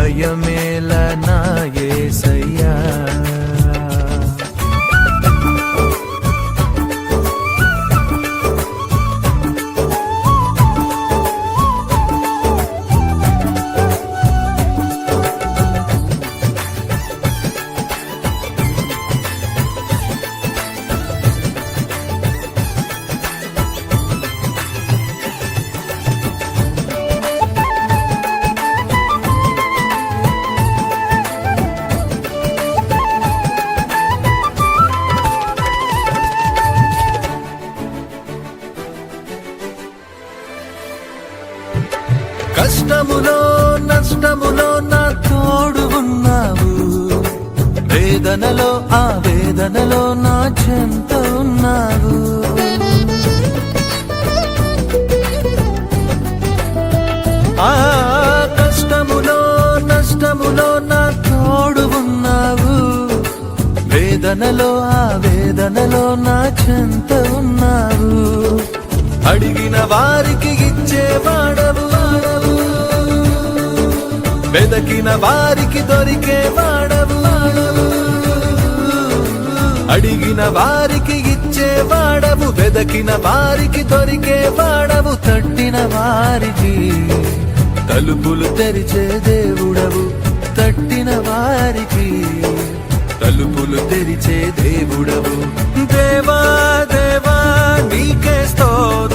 భయమేల నా యేసయ్యా. కష్టములో నష్టములో నా తోడు ఉన్నావు, వేదనలో ఆ వేదనలో నా చెంత ఉన్నావు. ఆ కష్టములో నష్టములో నా తోడు ఉన్నావు, వేదనలో ఆ వేదనలో నా చెంత ఉన్నావు. అడిగిన వారికి ఇచ్చేవాడవు, వెదకిన వారికి దొరికేవాడవు. అడిగిన వారికి ఇచ్చేవాడవు, వెదకిన వారికి దొరికేవాడవు. తట్టిన వారికి తలుపులు తెరిచే దేవుడవు, తట్టిన వారికి తలుపులు తెరిచే దేవుడవు. దేవా దేవా నీకే స్తోత్రం.